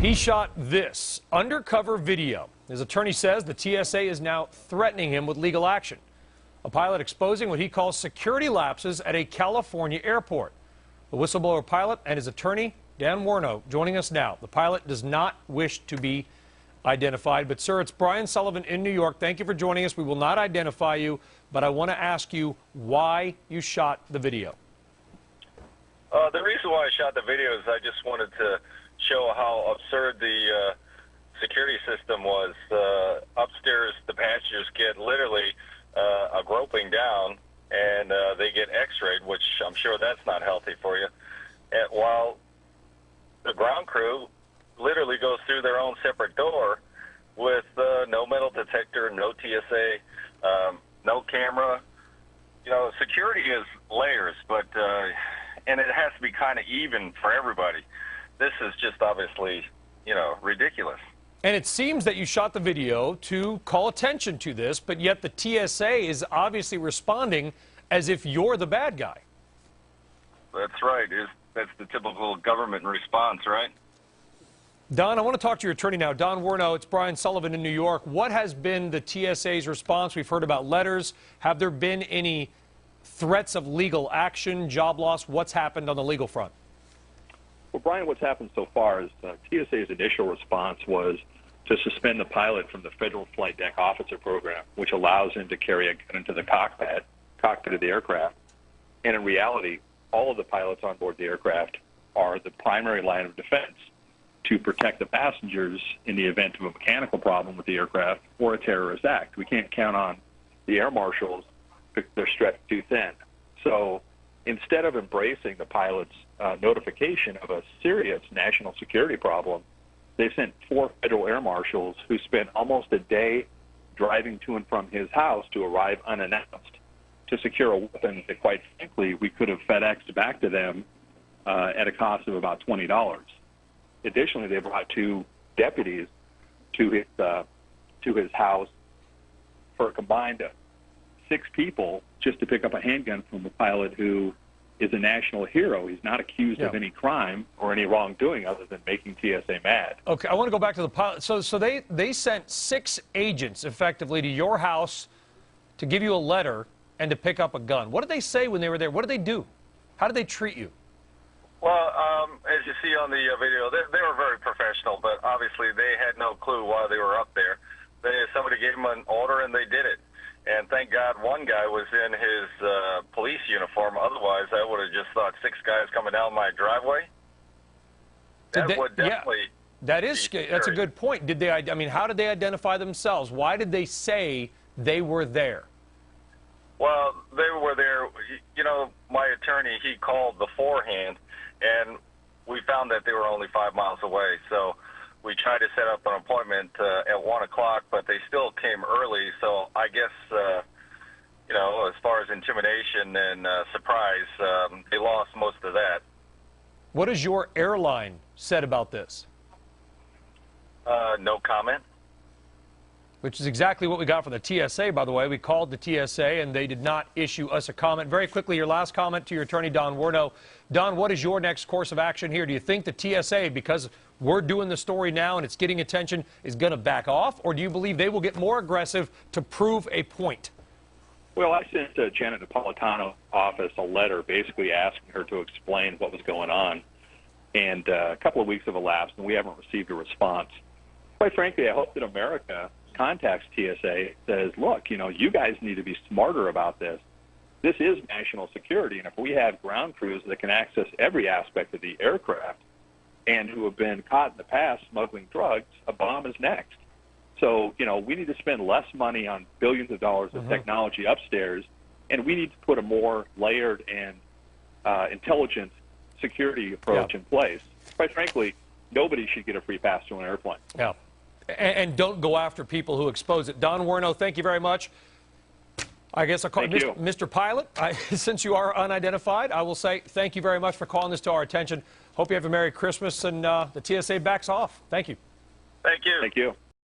He shot this undercover video. His attorney says the TSA is now threatening him with legal action. A pilot exposing what he calls security lapses at a California airport. The whistleblower pilot and his attorney, Dan Warno, joining us now. The pilot does not wish to be identified. But, sir, it's Brian Sullivan in New York. Thank you for joining us. We will not identify you, but I want to ask you why you shot the video. The reason why I shot the video is I just wanted to show how absurd the security system was. Upstairs, the passengers get literally a groping down, and they get x-rayed, which I'm sure that's not healthy for you. And while the ground crew literally goes through their own separate door with no metal detector, no TSA, no camera. You know, security is layers, but and it has to be kind of even for everybody. This is just obviously, you know, ridiculous. And it seems that you shot the video to call attention to this, but yet the TSA is obviously responding as if you're the bad guy. That's right. That's the typical government response, right? Don, I want to talk to your attorney now. Don Warno, it's Brian Sullivan in New York. What has been the TSA's response? We've heard about letters. Have there been any threats of legal action, job loss? What's happened on the legal front? Well, Brian, what's happened so far is TSA's initial response was to suspend the pilot from the Federal Flight Deck Officer Program, which allows him to carry a gun into the cockpit of the aircraft. And in reality, all of the pilots on board the aircraft are the primary line of defense to protect the passengers in the event of a mechanical problem with the aircraft or a terrorist act. We can't count on the air marshals because they're stretched too thin. So instead of embracing the pilot's notification of a serious national security problem, they sent 4 federal air marshals who spent almost a day driving to and from his house to arrive unannounced to secure a weapon that, quite frankly, we could have FedExed back to them at a cost of about $20. Additionally, they brought 2 deputies to his house for a combined 6 people just to pick up a handgun from a pilot who is a national hero. He's not accused of any crime or any wrongdoing other than making TSA mad. Okay, I want to go back to the pilot. So they sent 6 agents effectively to your house to give you a letter and to pick up a gun. What did they say when they were there? What did they do? How did they treat you? Well, as you see on the video, they were very professional, but obviously they had no clue why they were up there. Somebody gave them an order and they did it. And thank God one guy was in his police uniform. Otherwise, I would have just thought 6 guys coming down my driveway. That would definitely. Yeah, that's a good point. Did they? I mean, how did they identify themselves? Why did they say they were there? Well, they were there. You know, my attorney, he called beforehand, and we found that they were only 5 miles away. So we tried to set up an appointment at 1 o'clock, but they still came early. So I guess, you know, as far as intimidation and surprise, they lost most of that. What has your airline said about this? No comment. Which is exactly what we got from the TSA, by the way. We called the TSA, and they did not issue us a comment. Very quickly, your last comment to your attorney, Don Warno. Don, what is your next course of action here? Do you think the TSA, because we're doing the story now and it's getting attention, is going to back off? Or do you believe they will get more aggressive to prove a point? Well, I sent Janet Napolitano's office a letter basically asking her to explain what was going on. And a couple of weeks have elapsed, and we haven't received a response. Quite frankly, I hope that America contacts TSA, says, look, you know, you guys need to be smarter about this. This is national security, and if we have ground crews that can access every aspect of the aircraft and who have been caught in the past smuggling drugs, a bomb is next. So, you know, we need to spend less money on billions of dollars of technology upstairs, and we need to put a more layered and intelligent security approach in place. Quite frankly, nobody should get a free pass to an airplane. Yeah. And don't go after people who expose it. Don Warno, thank you very much. I guess I'll call you Mr. Pilot. Since you are unidentified, I will say thank you very much for calling this to our attention. Hope you have a Merry Christmas, and the TSA backs off. Thank you. Thank you. Thank you.